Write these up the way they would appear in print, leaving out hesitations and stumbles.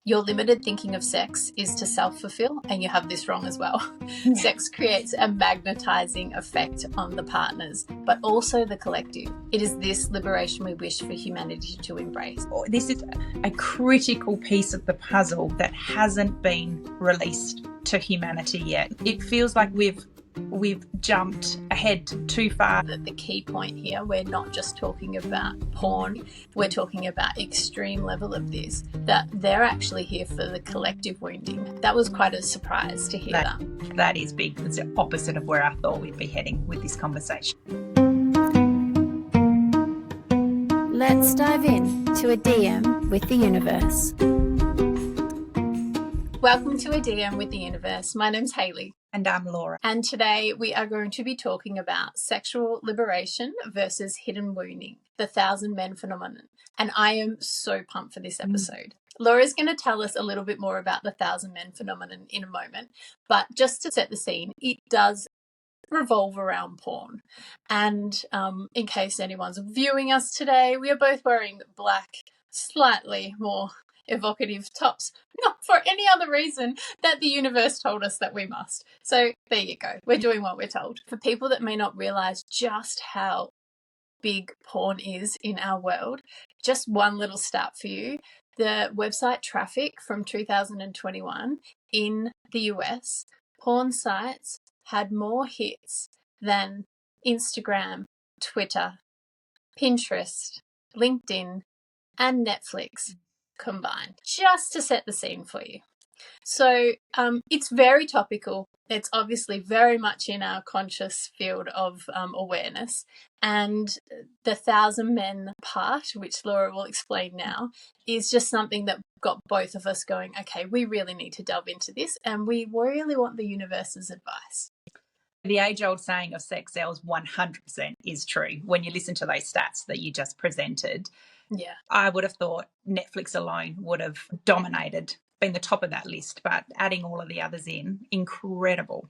Your limited thinking of sex is to self-fulfill, and you have this wrong as well. Sex creates a magnetizing effect on the partners, but also the collective. It is this liberation we wish for humanity to embrace. This is a critical piece of the puzzle that hasn't been released to humanity yet. It feels like we've jumped ahead too far. The key point here, we're not just talking about porn, we're talking about extreme level of this, that they're actually here for the collective wounding. That was quite a surprise to hear that. That is big. It's the opposite of where I thought we'd be heading with this conversation. Let's dive in to a DM with the universe. Welcome to a DM with the universe. My name's Hayley. And I'm Laura. And today we are going to be talking about sexual liberation versus hidden wounding, the 1,000 men phenomenon. And I am so pumped for this episode. Laura's going to tell us a little bit more about the 1,000 men phenomenon in a moment. But just to set the scene, it does revolve around porn. And in case anyone's viewing us today, we are both wearing black, slightly more evocative tops, not for any other reason that the universe told us that we must. So there you go. We're doing what we're told. For people that may not realize just how big porn is in our world, just one little stat for you. The website traffic from 2021 in the US, porn sites had more hits than Instagram, Twitter, Pinterest, LinkedIn, and Netflix combined, just to set the scene for you. So it's very topical. It's obviously very much in our conscious field of awareness. And the 1,000 men part, which Laura will explain now, is just something that got both of us going, okay, we really need to delve into this, and we really want the universe's advice. The age-old saying of sex sells 100% is true when you listen to those stats that you just presented. Yeah, I would have thought Netflix alone would have dominated, been the top of that list, but adding all of the others in, incredible.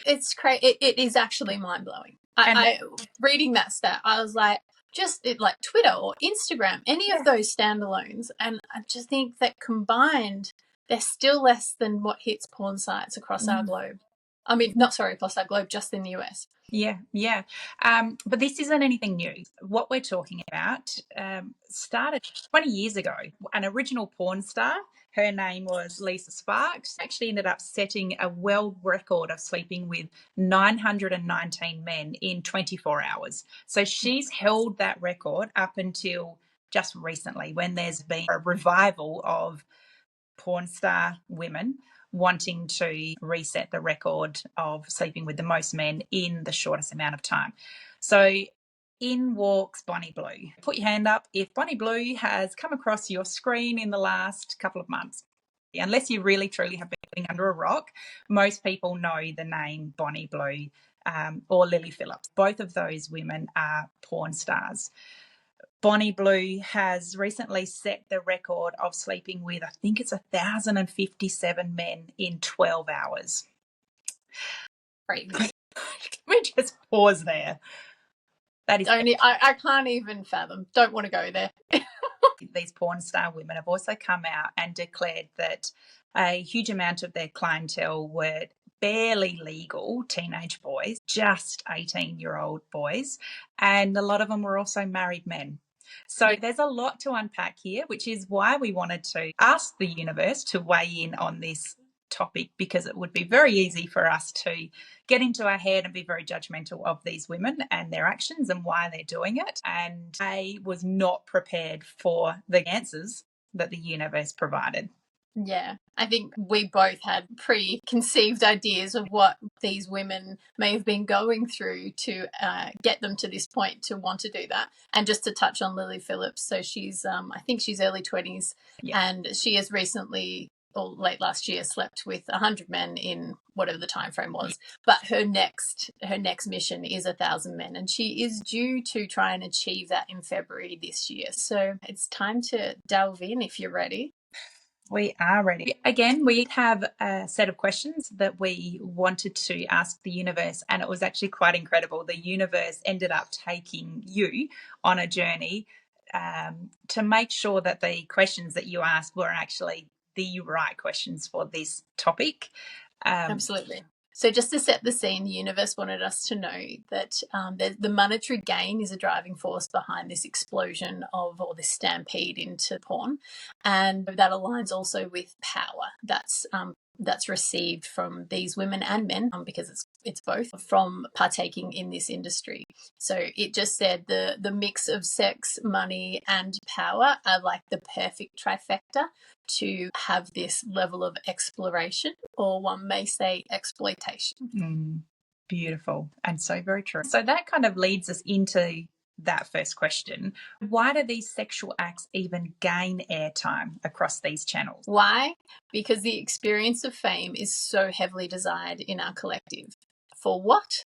It's crazy. It is actually mind-blowing. I reading that stat, I was like, just like Twitter or Instagram, any of those standalones, and I just think that combined, they're still less than what hits porn sites across our globe. I mean, not sorry, across our globe, just in the US. Yeah. But this isn't anything new. What we're talking about started 20 years ago. An original porn star, her name was Lisa Sparks, actually ended up setting a world record of sleeping with 919 men in 24 hours. So she's held that record up until just recently, when there's been a revival of porn star women wanting to reset the record of sleeping with the most men in the shortest amount of time. So in walks Bonnie Blue. Put your hand up if Bonnie Blue has come across your screen in the last couple of months. Unless you really truly have been living under a rock, most people know the name Bonnie Blue or Lily Phillips. Both of those women are porn stars. Bonnie Blue has recently set the record of sleeping with, I think it's 1,057 men in 12 hours. Great. Can we just pause there? That is I can't even fathom. Don't want to go there. These porn star women have also come out and declared that a huge amount of their clientele were barely legal teenage boys, just 18-year-old boys, and a lot of them were also married men. So there's a lot to unpack here, which is why we wanted to ask the universe to weigh in on this topic, because it would be very easy for us to get into our head and be very judgmental of these women and their actions and why they're doing it. And I was not prepared for the answers that the universe provided. Yeah, I think we both had preconceived ideas of what these women may have been going through to get them to this point to want to do that. And just to touch on Lily Phillips, so she's, I think she's early 20s, and she has recently, or late last year, slept with 100 men in whatever the time frame was. But her next mission is 1,000 men, and she is due to try and achieve that in February this year. So it's time to delve in if you're ready. We are ready. Again, we have a set of questions that we wanted to ask the universe, and it was actually quite incredible. The universe ended up taking you on a journey to make sure that the questions that you asked were actually the right questions for this topic. Absolutely. So just to set the scene, the universe wanted us to know that the monetary gain is a driving force behind this explosion of, or this stampede into porn. And that aligns also with power that's received from these women and men, because it's both, from partaking in this industry. So it just said the mix of sex, money, and power are like the perfect trifecta to have this level of exploration, or one may say exploitation. Beautiful, and so very true. So that kind of leads us into that first question. Why do these sexual acts even gain airtime across these channels? Why? Because the experience of fame is so heavily desired in our collective. For what?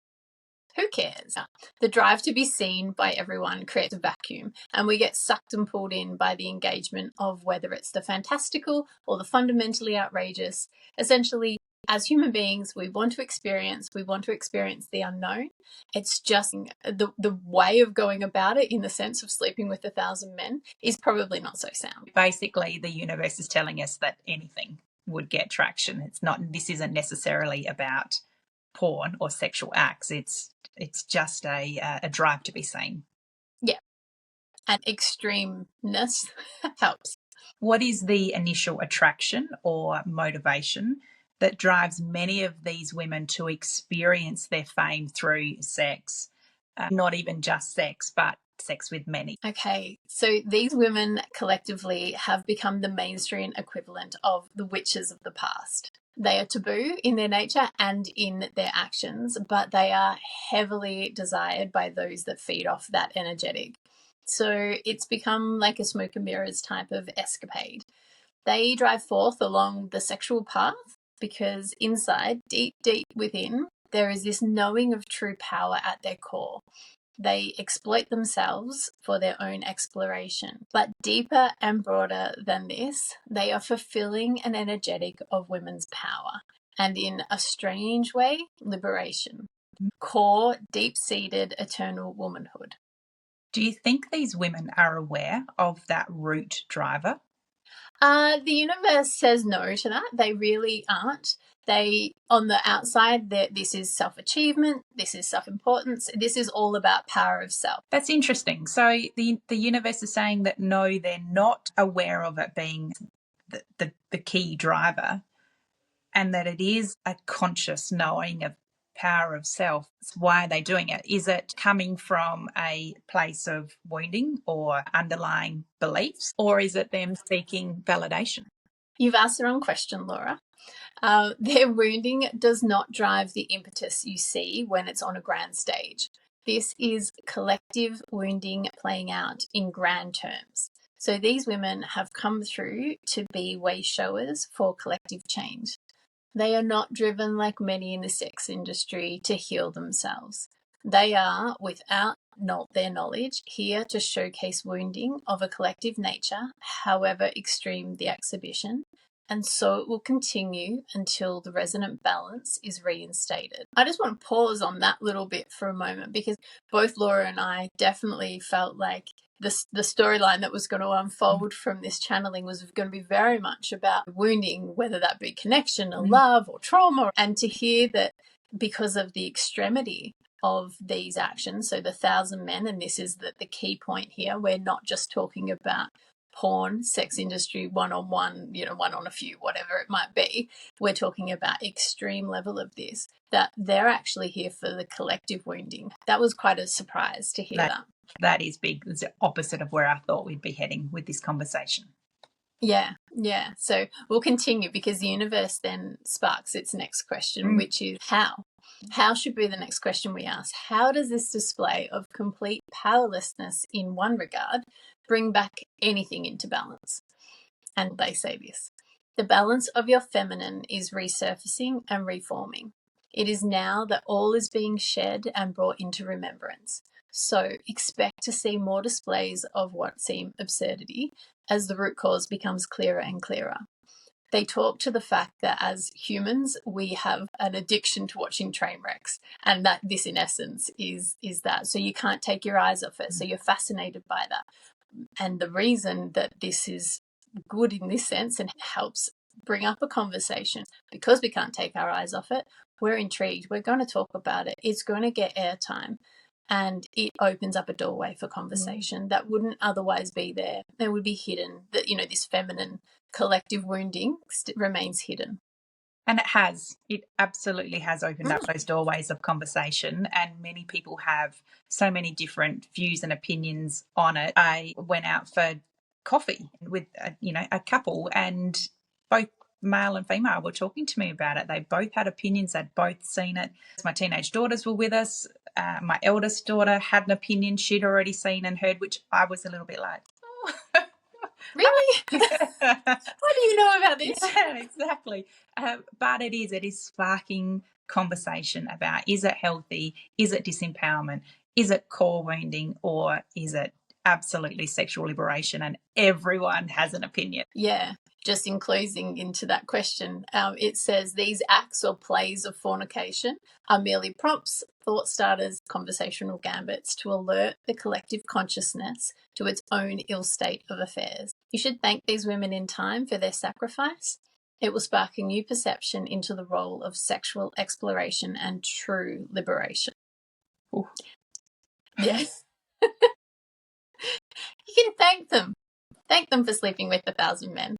Who cares? The drive to be seen by everyone creates a vacuum, and we get sucked and pulled in by the engagement of whether it's the fantastical or the fundamentally outrageous. Essentially, as human beings, we want to experience the unknown. It's just the way of going about it, in the sense of sleeping with 1,000 men, is probably not so sound. Basically, the universe is telling us that anything would get traction. This isn't necessarily about porn or sexual acts. It's just a drive to be seen. Yeah. And extremeness helps. What is the initial attraction or motivation that drives many of these women to experience their fame through sex? Not even just sex, but sex with many. Okay, so these women collectively have become the mainstream equivalent of the witches of the past. They are taboo in their nature and in their actions, but they are heavily desired by those that feed off that energetic. So it's become like a smoke and mirrors type of escapade. They drive forth along the sexual path because inside, deep, deep within, there is this knowing of true power at their core. They exploit themselves for their own exploration. But deeper and broader than this, they are fulfilling an energetic of women's power, and in a strange way, liberation. Core, deep-seated, eternal womanhood. Do you think these women are aware of that root driver? The universe says no to that. They really aren't. They, on the outside, this is self-achievement, this is self-importance, this is all about power of self. That's interesting. So the universe is saying that no, they're not aware of it being the key driver, and that it is a conscious knowing of power of self. Why are they doing it? Is it coming from a place of wounding or underlying beliefs, or is it them seeking validation? You've asked the wrong question, Laura. Their wounding does not drive the impetus you see when it's on a grand stage. This is collective wounding playing out in grand terms. So these women have come through to be way showers for collective change. They are not driven like many in the sex industry to heal themselves. They are, without their knowledge, here to showcase wounding of a collective nature, however extreme the exhibition, and so it will continue until the resonant balance is reinstated. I just want to pause on that little bit for a moment, because both Laura and I definitely felt like the storyline that was going to unfold from this channeling was going to be very much about wounding, whether that be connection or love or trauma. And to hear that because of the extremity of these actions, so the 1,000 men, and this is the key point here, we're not just talking about porn, sex industry, one-on-one, one on a few, whatever it might be. We're talking about extreme level of this, that they're actually here for the collective wounding. That was quite a surprise to hear that. That is big. It's the opposite of where I thought we'd be heading with this conversation. Yeah. So we'll continue, because the universe then sparks its next question, which is how? How should be the next question we ask. How does this display of complete powerlessness in one regard bring back anything into balance? And they say this: the balance of your feminine is resurfacing and reforming. It is now that all is being shed and brought into remembrance. So expect to see more displays of what seem absurdity as the root cause becomes clearer and clearer. They talk to the fact that as humans, we have an addiction to watching train wrecks, and that this in essence is that. So you can't take your eyes off it. So you're fascinated by that. And the reason that this is good in this sense and helps bring up a conversation. Because we can't take our eyes off it, we're intrigued. We're going to talk about it. It's going to get airtime. And it opens up a doorway for conversation that wouldn't otherwise be there. It would be hidden. That, you know, this feminine collective wounding remains hidden. And it absolutely has opened up those doorways of conversation, and many people have so many different views and opinions on it. I went out for coffee with, a couple, and both male and female were talking to me about it. They both had opinions. They'd both seen it. My teenage daughters were with us. My eldest daughter had an opinion she'd already seen and heard, which I was a little bit like, oh. Really? How do you know about this? Yeah, exactly. But it is sparking conversation about, is it healthy? Is it disempowerment? Is it core wounding? Or is it absolutely sexual liberation? And everyone has an opinion. Yeah. Just in closing into that question, it says these acts or plays of fornication are merely prompts, thought starters, conversational gambits to alert the collective consciousness to its own ill state of affairs. You should thank these women in time for their sacrifice. It will spark a new perception into the role of sexual exploration and true liberation. Ooh. Yes. You can thank them. Thank them for sleeping with 1,000 men.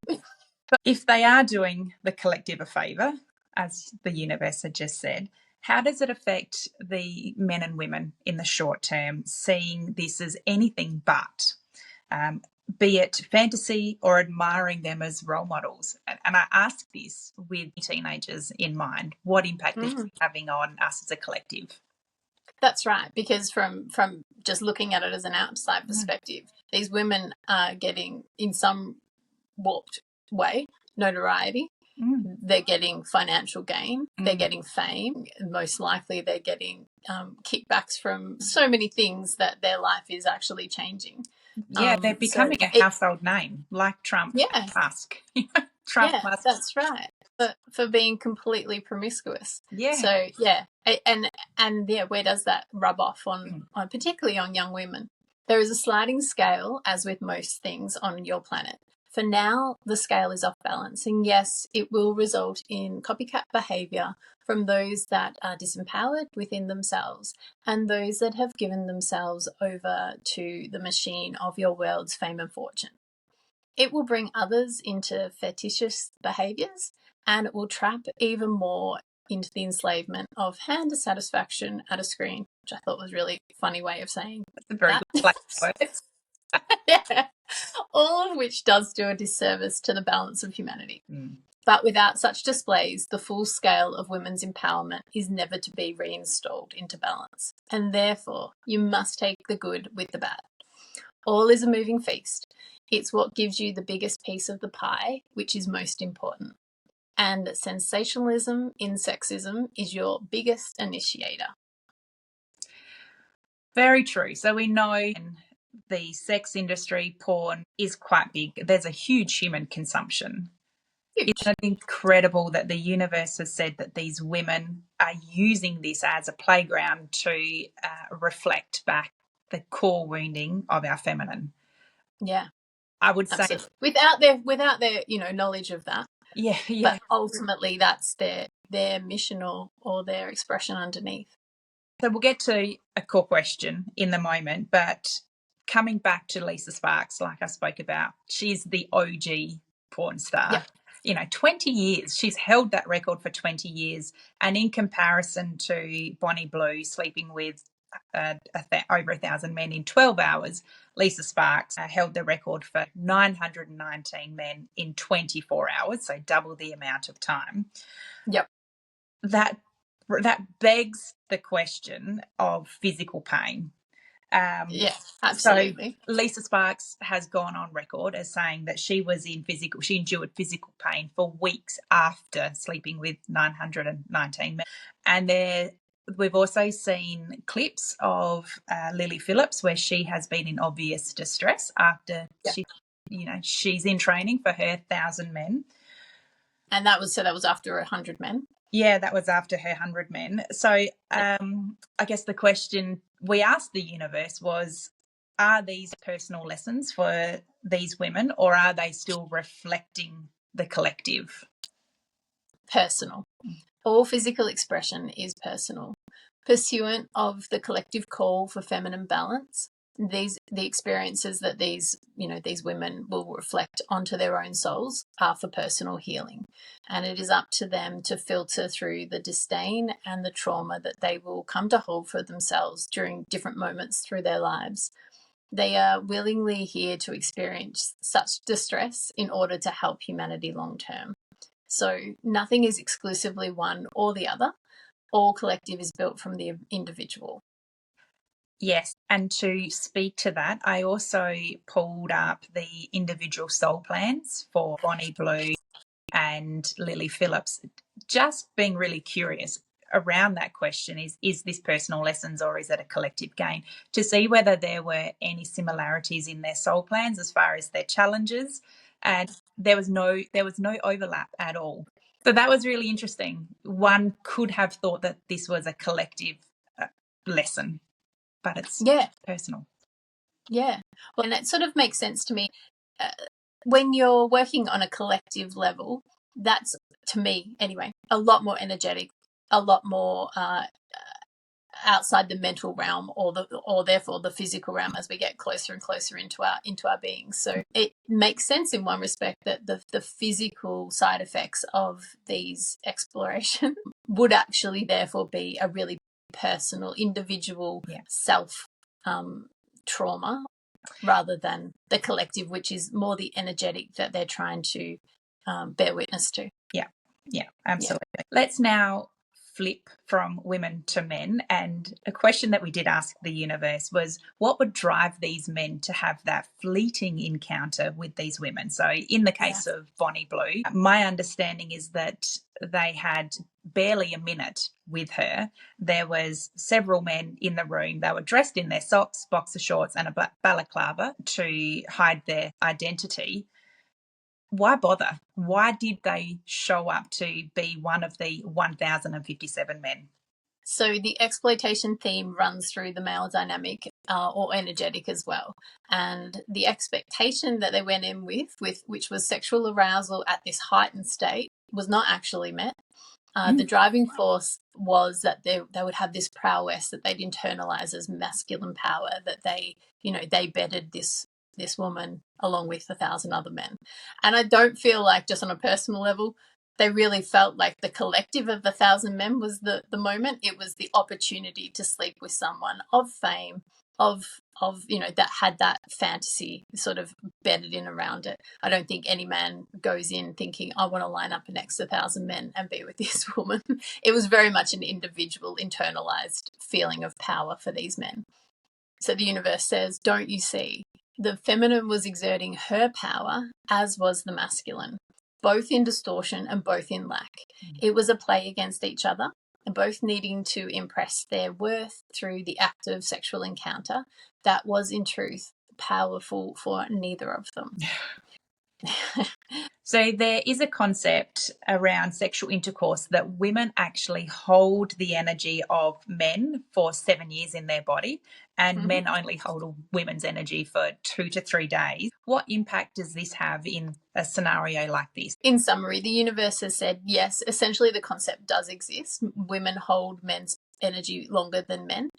But if they are doing the collective a favour, as the universe had just said, how does it affect the men and women in the short term, seeing this as anything but, be it fantasy or admiring them as role models? And I ask this with teenagers in mind. What impact is it having on us as a collective? That's right, because from just looking at it as an outside perspective, these women are getting, in some warped way, notoriety. They're getting financial gain. They're getting fame. Most likely they're getting kickbacks from so many things that their life is actually changing. Yeah, they're becoming a household name, like Trump and Musk. Trump, Musk. That's right. For being completely promiscuous. Yeah. So, and where does that rub off on particularly on young women? There is a sliding scale, as with most things on your planet. For now, the scale is off balance, and yes, it will result in copycat behaviour from those that are disempowered within themselves and those that have given themselves over to the machine of your world's fame and fortune. It will bring others into fetishist behaviours, and it will trap even more into the enslavement of hand satisfaction at a screen, which I thought was a really funny way of saying That's a very good word. Yeah. All of which does do a disservice to the balance of humanity. But without such displays, the full scale of women's empowerment is never to be reinstalled into balance. And therefore, you must take the good with the bad. All is a moving feast. It's what gives you the biggest piece of the pie, which is most important. And sensationalism in sexism is your biggest initiator. Very true. So we know the sex industry, porn, is quite big. There's a huge human consumption. Isn't it incredible that the universe has said that these women are using this as a playground to reflect back the core wounding of our feminine? Yeah, I would say without their knowledge of that. Yeah. But ultimately, that's their mission or their expression underneath. So we'll get to a core question in the moment, but coming back to Lisa Sparks, like I spoke about, she's the OG porn star. Yep. 20 years. She's held that record for 20 years. And in comparison to Bonnie Blue sleeping with over 1,000 men in 12 hours, Lisa Sparks held the record for 919 men in 24 hours, so double the amount of time. Yep. That begs the question of physical pain. Absolutely. So Lisa Sparks has gone on record as saying that she endured physical pain for weeks after sleeping with 919 men. And we've also seen clips of Lily Phillips where she has been in obvious distress after she's in training for her 1,000 men. And that was after 100 men? Yeah, that was after her 100 men. So I guess the question we asked the universe was, are these personal lessons for these women, or are they still reflecting the collective? Personal. All physical expression is personal. Pursuant of the collective call for feminine balance, the experiences that these women will reflect onto their own souls are for personal healing, and it is up to them to filter through the disdain and the trauma that they will come to hold for themselves during different moments through their lives. They are willingly here to experience such distress in order to help humanity long term. So nothing is exclusively one or the other. All collective is built from the individual. Yes, and to speak to that, I also pulled up the individual soul plans for Bonnie Blue and Lily Phillips, just being really curious around that question, is this personal lessons or is it a collective gain, to see whether there were any similarities in their soul plans as far as their challenges, and there was no overlap at all. So that was really interesting. One could have thought that this was a collective lesson, but it's personal. Yeah. Well, and it sort of makes sense to me. When you're working on a collective level, that's, to me anyway, a lot more energetic, a lot more outside the mental realm or therefore the physical realm as we get closer and closer into our being. So it makes sense in one respect that the physical side effects of these explorations would actually therefore be a really personal, individual self trauma rather than the collective, which is more the energetic that they're trying to bear witness to. Yeah, absolutely. Yeah. Let's now flip from women to men. And a question that we did ask the universe was, what would drive these men to have that fleeting encounter with these women? So in the case of Bonnie Blue, my understanding is that they had barely a minute with her. There was several men in the room. They were dressed in their socks, boxer shorts and a balaclava to hide their identity. Why bother? Why did they show up to be one of the 1,057 men? So the exploitation theme runs through the male dynamic or energetic as well. And the expectation that they went in with which was sexual arousal at this heightened state, was not actually met. The driving force was that they would have this prowess that they'd internalize as masculine power, that they bedded this woman along with 1,000 other men. And I don't feel like, just on a personal level, they really felt like the collective of 1,000 men was the moment. It was the opportunity to sleep with someone of fame, of that had that fantasy sort of bedded in around it. I don't think any man goes in thinking, I want to line up next to 1,000 men and be with this woman. It was very much an individual internalized feeling of power for these men. So the universe says, don't you see? The feminine was exerting her power, as was the masculine, both in distortion and both in lack. It was a play against each other, and both needing to impress their worth through the act of sexual encounter that was in truth powerful for neither of them. So there is a concept around sexual intercourse that women actually hold the energy of men for 7 years in their body, and men only hold a women's energy for 2 to 3 days. What impact does this have in a scenario like this? In summary, the universe has said, yes, essentially the concept does exist. Women hold men's energy longer than men.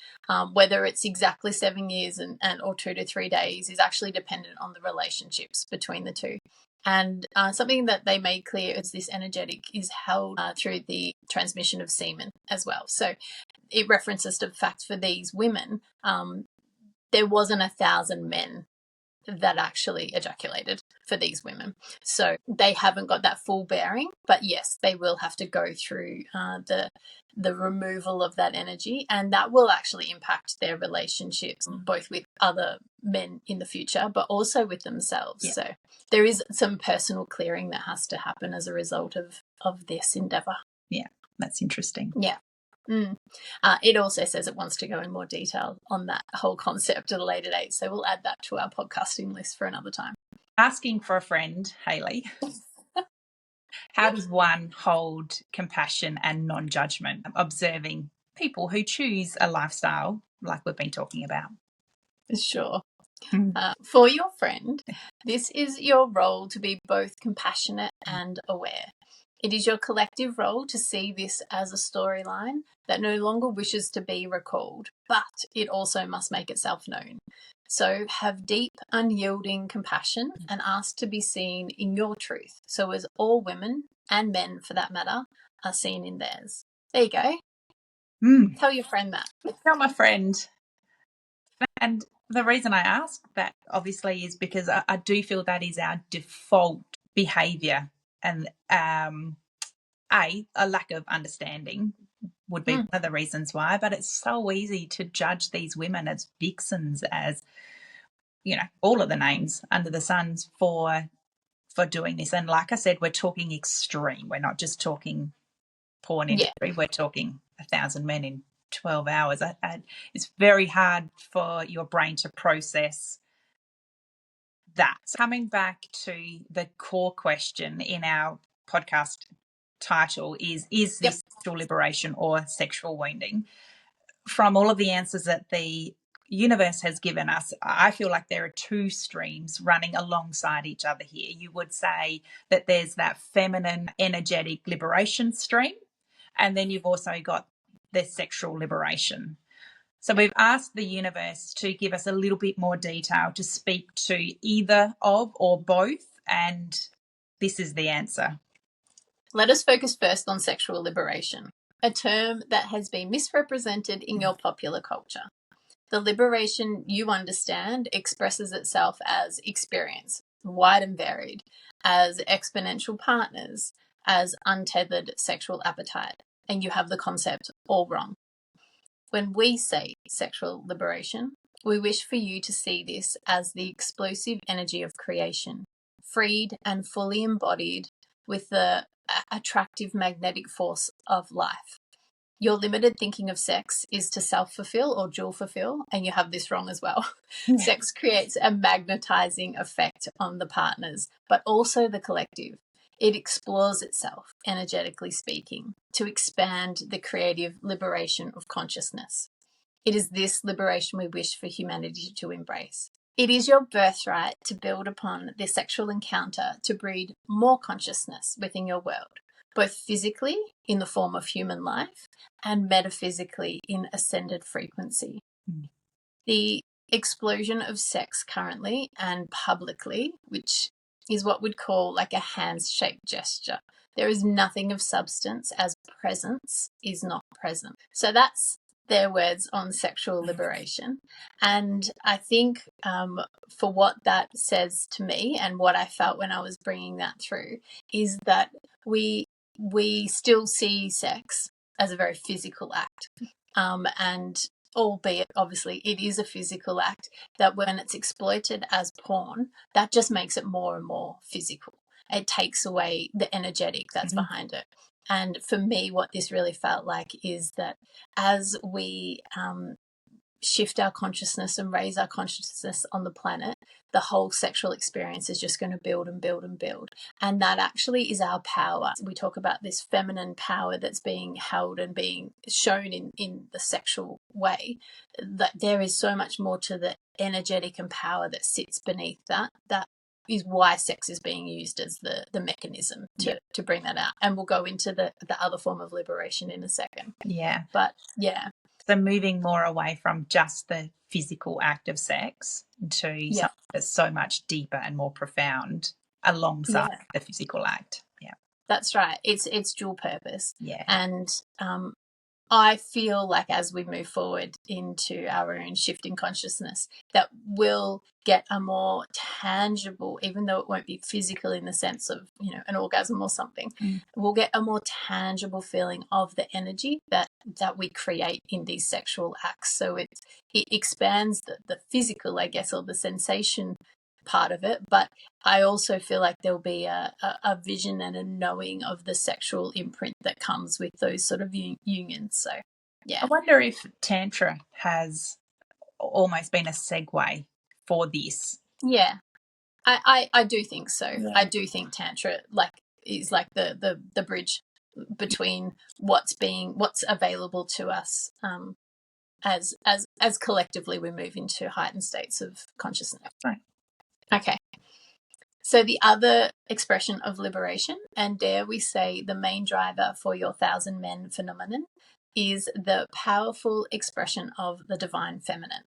Whether it's exactly 7 years and or 2 to 3 days is actually dependent on the relationships between the two. And something that they made clear is this energetic is held through the transmission of semen as well. So it references to the fact for these women, there wasn't 1,000 men that actually ejaculated for these women. So they haven't got that full bearing, but yes, they will have to go through the removal of that energy, and that will actually impact their relationships, both with other men in the future, but also with themselves. Yeah. So there is some personal clearing that has to happen as a result of this endeavour. Yeah, that's interesting. Yeah. It also says it wants to go in more detail on that whole concept at a later date, so we'll add that to our podcasting list for another time. Asking for a friend, Hayley. How does one hold compassion and non-judgment, observing people who choose a lifestyle like we've been talking about? Sure. For your friend, this is your role to be both compassionate and aware. It is your collective role to see this as a storyline that no longer wishes to be recalled, but it also must make itself known. So have deep, unyielding compassion and ask to be seen in your truth, so as all women, and men for that matter, are seen in theirs. There you go. Tell your friend that. Tell my friend. And the reason I ask that, obviously, is because I do feel that is our default behaviour. And a lack of understanding would be one of the reasons why, but it's so easy to judge these women as vixens, as, all of the names under the sun for doing this. And like I said, we're talking extreme. We're not just talking porn industry. We're talking 1,000 men in 12 hours. It's very hard for your brain to process that. Coming back to the core question in our podcast title is this sexual liberation or sexual wounding? From all of the answers that the universe has given us, I feel like there are two streams running alongside each other here. You would say that there's that feminine energetic liberation stream, and then you've also got the sexual liberation. So we've asked the universe to give us a little bit more detail to speak to either of or both, and this is the answer. Let us focus first on sexual liberation, a term that has been misrepresented in your popular culture. The liberation you understand expresses itself as experience, wide and varied, as exponential partners, as untethered sexual appetite, and you have the concept all wrong. When we say sexual liberation, we wish for you to see this as the explosive energy of creation, freed and fully embodied with the attractive magnetic force of life. Your limited thinking of sex is to self-fulfill or dual-fulfill, and you have this wrong as well. Yeah. Sex creates a magnetizing effect on the partners, but also the collective. It explores itself, energetically speaking, to expand the creative liberation of consciousness. It is this liberation we wish for humanity to embrace. It is your birthright to build upon the sexual encounter to breed more consciousness within your world, both physically in the form of human life and metaphysically in ascended frequency. The explosion of sex currently and publicly, which is what we'd call like a handshake gesture. There is nothing of substance as presence is not present. So that's their words on sexual liberation. And I think for what that says to me and what I felt when I was bringing that through is that we still see sex as a very physical act. And albeit obviously it is a physical act, that when it's exploited as porn, that just makes it more and more physical. It takes away the energetic that's behind it. And for me, what this really felt like is that as we shift our consciousness and raise our consciousness on the planet, the whole sexual experience is just going to build and build and build. And that actually is our power. We talk about this feminine power that's being held and being shown in the sexual way, that there is so much more to the energetic and power that sits beneath that. That is why sex is being used as the mechanism to bring that out. And we'll go into the other form of liberation in a second. Yeah. But yeah. So moving more away from just the physical act of sex to something that's so much deeper and more profound alongside the physical act. Yeah. That's right. It's dual purpose. Yeah. And I feel like as we move forward into our own shift in consciousness, that we'll get a more tangible, even though it won't be physical in the sense of, an orgasm or something, we'll get a more tangible feeling of the energy that we create in these sexual acts. So it expands the physical, I guess, or the sensation part of it, but I also feel like there'll be a vision and a knowing of the sexual imprint that comes with those sort of unions. So yeah, I wonder if Tantra has almost been a segue for this. Yeah, I do think so. Yeah. I do think Tantra is like the bridge between what's available to us as collectively we move into heightened states of consciousness. Right. Okay. So the other expression of liberation, and dare we say the main driver for your 1,000 men phenomenon, is the powerful expression of the divine feminine.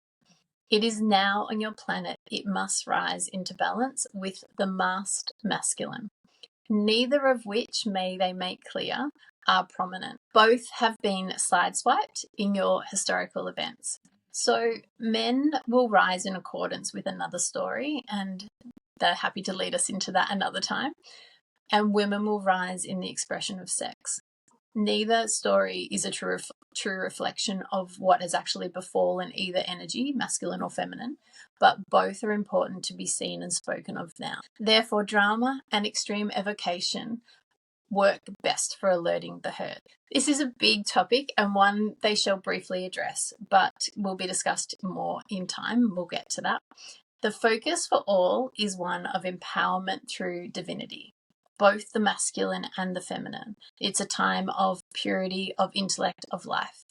It is now on your planet. It must rise into balance with the masked masculine, neither of which, may they make clear, are prominent. Both have been sideswiped in your historical events. So men will rise in accordance with another story, and they're happy to lead us into that another time. And women will rise in the expression of sex. Neither story is a true reflection of what has actually befallen either energy, masculine or feminine, but both are important to be seen and spoken of now. Therefore, drama and extreme evocation work best for alerting the herd. This is a big topic and one they shall briefly address, but will be discussed more in time. We'll get to that. The focus for all is one of empowerment through divinity, both the masculine and the feminine. It's a time of purity, of intellect, of life.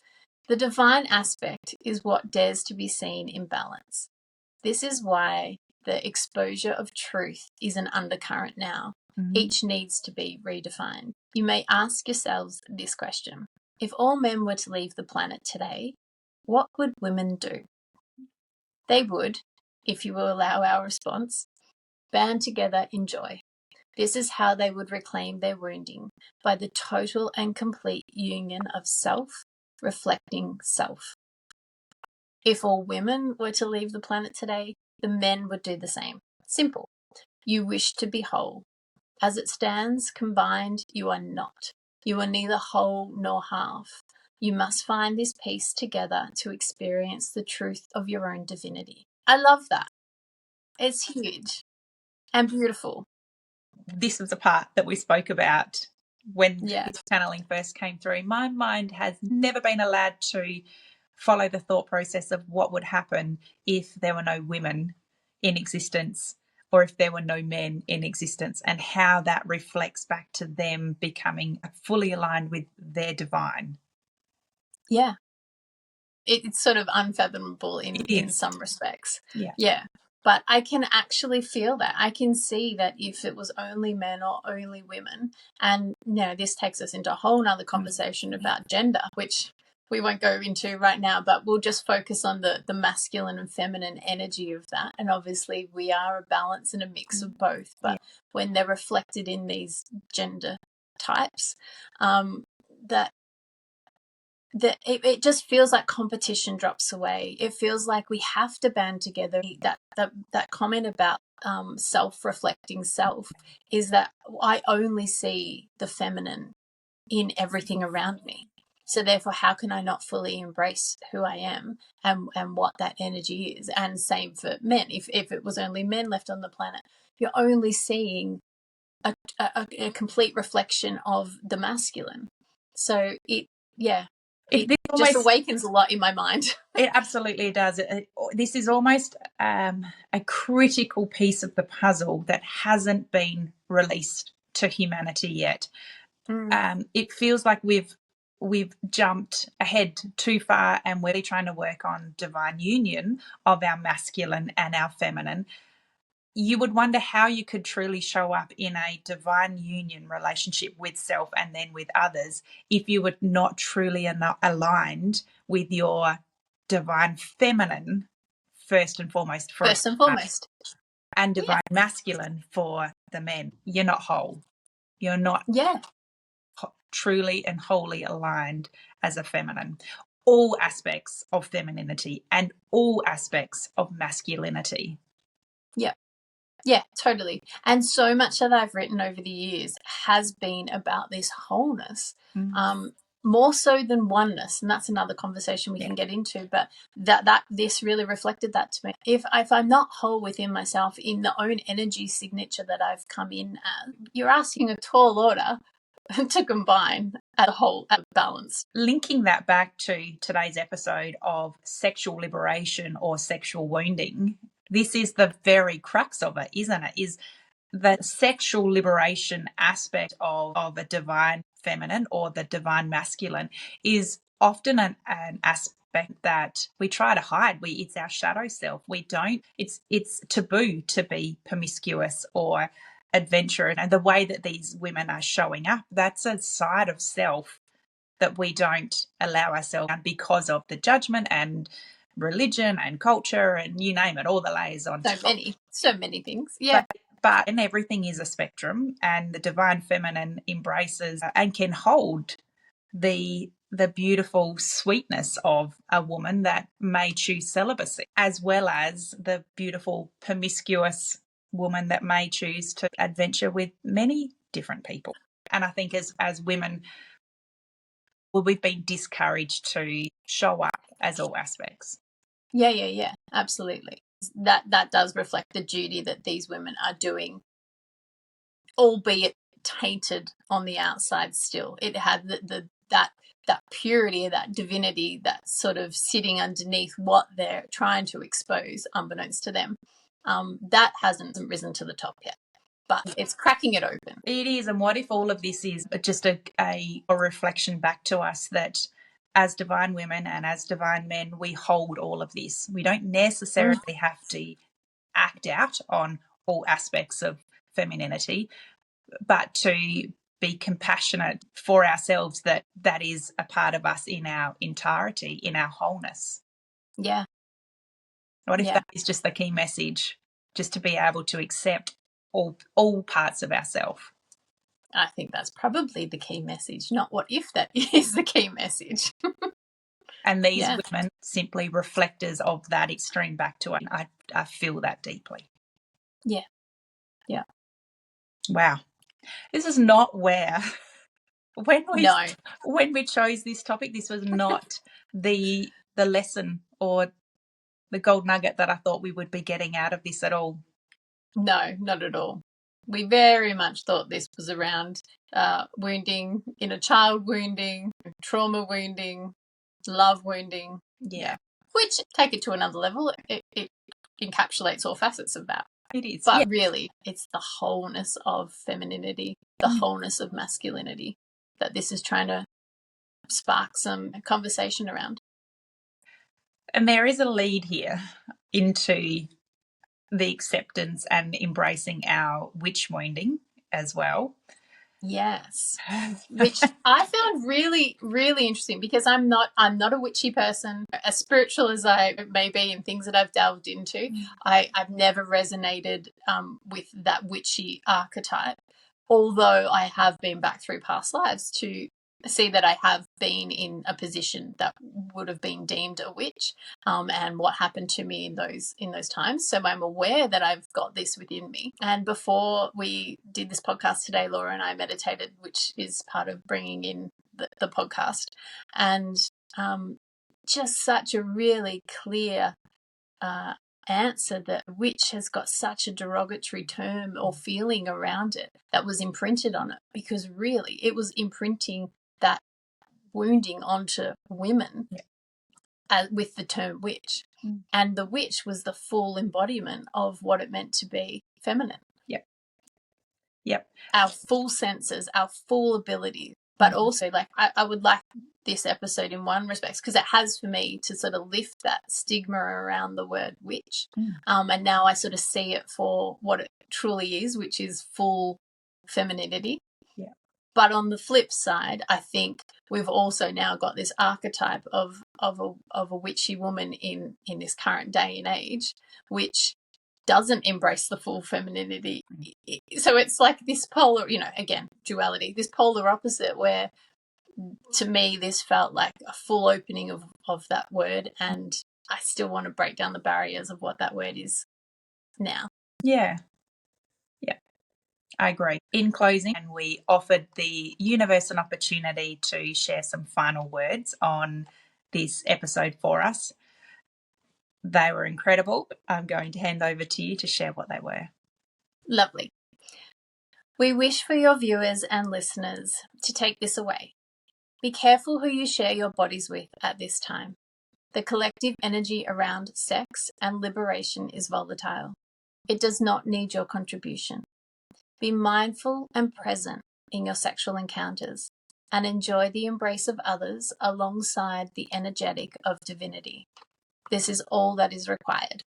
The divine aspect is what dares to be seen in balance. This is why the exposure of truth is an undercurrent now. Each needs to be redefined. You may ask yourselves this question: if all men were to leave the planet today, what would women do? They would, if you will allow our response, band together in joy. This is how they would reclaim their wounding, by the total and complete union of self reflecting self. If all women were to leave the planet today, the men would do the same. Simple. You wish to be whole. As it stands, combined, you are not. You are neither whole nor half. You must find this piece together to experience the truth of your own divinity. I love that. It's huge and beautiful. This was a part that we spoke about when Yeah. this channeling first came through. My mind has never been allowed to follow the thought process of what would happen if there were no women in existence, or if there were no men in existence, and how that reflects back to them becoming fully aligned with their divine. Yeah. It's sort of unfathomable in some respects. Yeah. But I can actually feel that. I can see that if it was only men or only women, and this takes us into a whole nother conversation about gender, which we won't go into right now, but we'll just focus on the masculine and feminine energy of that. And obviously we are a balance and a mix of both, but when they're reflected in these gender types, it just feels like competition drops away. It feels like we have to band together. That comment about self-reflecting self is that I only see the feminine in everything around me. So therefore, how can I not fully embrace who I am and what that energy is? And same for men. If it was only men left on the planet, you're only seeing a complete reflection of the masculine. So it just awakens a lot in my mind. It absolutely does. This is almost a critical piece of the puzzle that hasn't been released to humanity yet. It feels like we've jumped ahead too far, and we're trying to work on divine union of our masculine and our feminine. You would wonder how you could truly show up in a divine union relationship with self and then with others if you were not truly aligned with your divine feminine first and foremost. And divine masculine for the men. You're not whole. You're not truly and wholly aligned as a feminine. All aspects of femininity and all aspects of masculinity. Yeah, totally. And so much that I've written over the years has been about this wholeness, more so than oneness. And that's another conversation we can get into. But that this really reflected that to me. If I'm not whole within myself in the own energy signature that I've come in as, you're asking a tall order to combine at a whole, at balance. Linking that back to today's episode of sexual liberation or sexual wounding, this is the very crux of it, isn't it? Is the sexual liberation aspect of a divine feminine or the divine masculine is often an that we try to hide. It's our shadow self. We don't. It's taboo to be promiscuous or adventurous. And the way that these women are showing up, that's a side of self that we don't allow ourselves because of the judgment and religion and culture and you name it, all the layers on top. So many things. Yeah. But and everything is a spectrum, and the divine feminine embraces and can hold the beautiful sweetness of a woman that may choose celibacy, as well as the beautiful promiscuous woman that may choose to adventure with many different people. And I think as women, we've been discouraged to show up as all aspects. Yeah, absolutely. That does reflect the duty that these women are doing, albeit tainted on the outside still. It had that purity, that divinity, that sort of sitting underneath what they're trying to expose, unbeknownst to them. That hasn't risen to the top yet, but it's cracking it open. It is. And what if all of this is just a reflection back to us that as divine women and as divine men, we hold all of this. We don't necessarily have to act out on all aspects of femininity, but to be compassionate for ourselves, that is a part of us in our entirety, in our wholeness. Yeah. What if that is just the key message, just to be able to accept all parts of ourselves? I think that's probably the key message, not what if that is the key message. And these women simply reflectors of that extreme back to us. I feel that deeply. Yeah. Wow. This is not where when we chose this topic, this was not the lesson or the gold nugget that I thought we would be getting out of this at all. No, not at all. We very much thought this was around wounding, inner child wounding, trauma wounding, love wounding. Yeah. Which, take it to another level, it encapsulates all facets of that. It is. But really, it's the wholeness of femininity, the wholeness of masculinity that this is trying to spark some conversation around. And there is a lead here into the acceptance and embracing our witch wounding as well. Yes. Which I found really, really interesting because I'm not a witchy person. As spiritual as I may be in things that I've delved into, I've never resonated with that witchy archetype, although I have been back through past lives to see that I have been in a position that would have been deemed a witch, and what happened to me in those times. So I'm aware that I've got this within me. And before we did this podcast today, Laura and I meditated, which is part of bringing in the podcast, and just such a really clear answer that witch has got such a derogatory term or feeling around it that was imprinted on it, because really it was imprinting that wounding onto women with the term witch. And the witch was the full embodiment of what it meant to be feminine. Yep. Our full senses, our full abilities, but also like I would like this episode in one respect because it has for me to sort of lift that stigma around the word witch. And now I sort of see it for what it truly is, which is full femininity. Yeah. But on the flip side, I think we've also now got this archetype of a witchy woman in this current day and age, which doesn't embrace the full femininity. So it's like this polar, again, duality, this polar opposite where to me this felt like a full opening of that word, and I still want to break down the barriers of what that word is now. Yeah. I agree. In closing, and we offered the universe an opportunity to share some final words on this episode for us. They were incredible. I'm going to hand over to you to share what they were. Lovely. We wish for your viewers and listeners to take this away. Be careful who you share your bodies with at this time. The collective energy around sex and liberation is volatile. It does not need your contribution. Be mindful and present in your sexual encounters. and enjoy the embrace of others alongside the energetic of divinity. This is all that is required.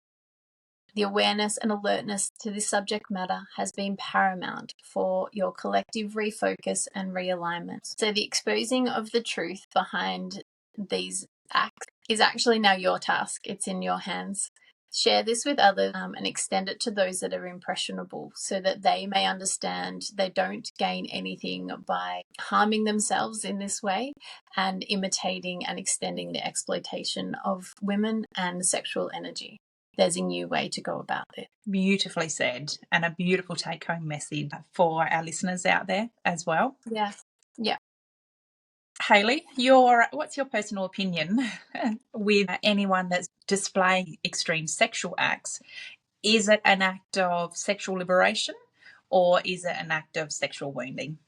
The awareness and alertness to this subject matter has been paramount for your collective refocus and realignment. So the exposing of the truth behind these acts is actually now your task. It's in your hands. Share this with others and extend it to those that are impressionable so that they may understand they don't gain anything by harming themselves in this way and imitating and extending the exploitation of women and sexual energy. There's a new way to go about it. Beautifully said, and a beautiful take-home message for our listeners out there as well. Yeah. Yeah. Hayley, what's your personal opinion with anyone that's displaying extreme sexual acts? Is it an act of sexual liberation or is it an act of sexual wounding?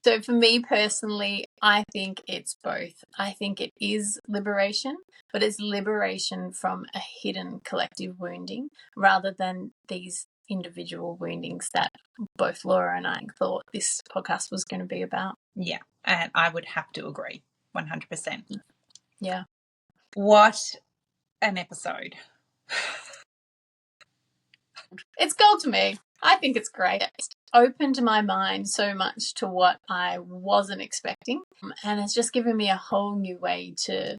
So for me personally, I think it's both. I think it is liberation, but it's liberation from a hidden collective wounding rather than these individual woundings that both Laura and I thought this podcast was going to be about. Yeah, and I would have to agree 100%. Yeah. What an episode. It's gold to me. I think it's great. It's opened my mind so much to what I wasn't expecting, and it's just given me a whole new way to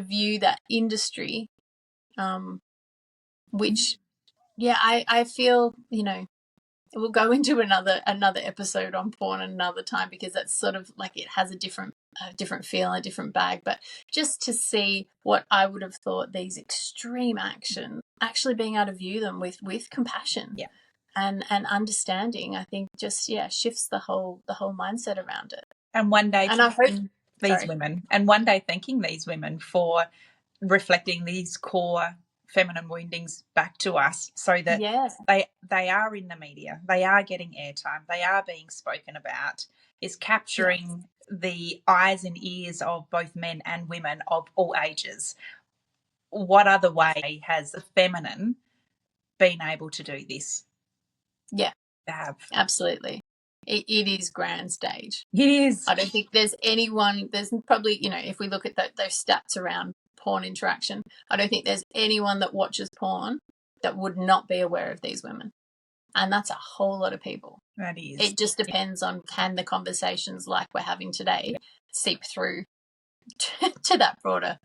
view that industry, which, yeah, I feel, we'll go into another episode on porn another time because that's sort of like it has a different feel, a different bag. But just to see what I would have thought these extreme actions, actually being able to view them with compassion, yeah, and understanding, I think just shifts the whole mindset around it. And one day, and I hope one day thanking these women for reflecting these core feminine woundings back to us so that they are in the media, they are getting airtime, they are being spoken about. It's capturing the eyes and ears of both men and women of all ages. What other way has the feminine been able to do this? Yeah, absolutely. It is grand stage. It is. I don't think there's anyone, there's probably, if we look at those stats around porn interaction, I don't think there's anyone that watches porn that would not be aware of these women. And that's a whole lot of people. That is. It just depends on, can the conversations like we're having today seep through to that broader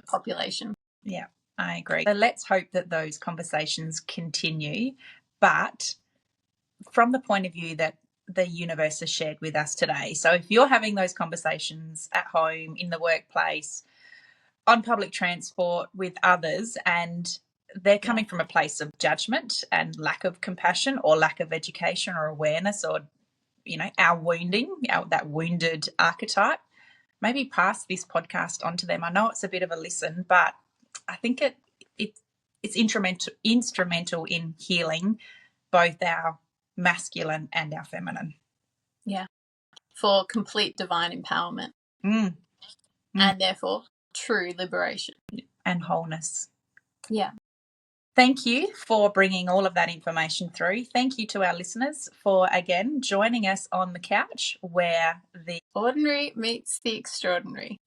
population. Yeah, I agree. So let's hope that those conversations continue, but from the point of view that the universe has shared with us today. So if you're having those conversations at home, in the workplace, on public transport with others, and they're coming from a place of judgment and lack of compassion or lack of education or awareness, or, our wounding, that wounded archetype, maybe pass this podcast on to them. I know it's a bit of a listen, but I think it's instrumental in healing both our masculine and our feminine. Yeah, for complete divine empowerment. And therefore true liberation. And wholeness. Yeah. Thank you for bringing all of that information through. Thank you to our listeners for, again, joining us on the couch where the ordinary meets the extraordinary.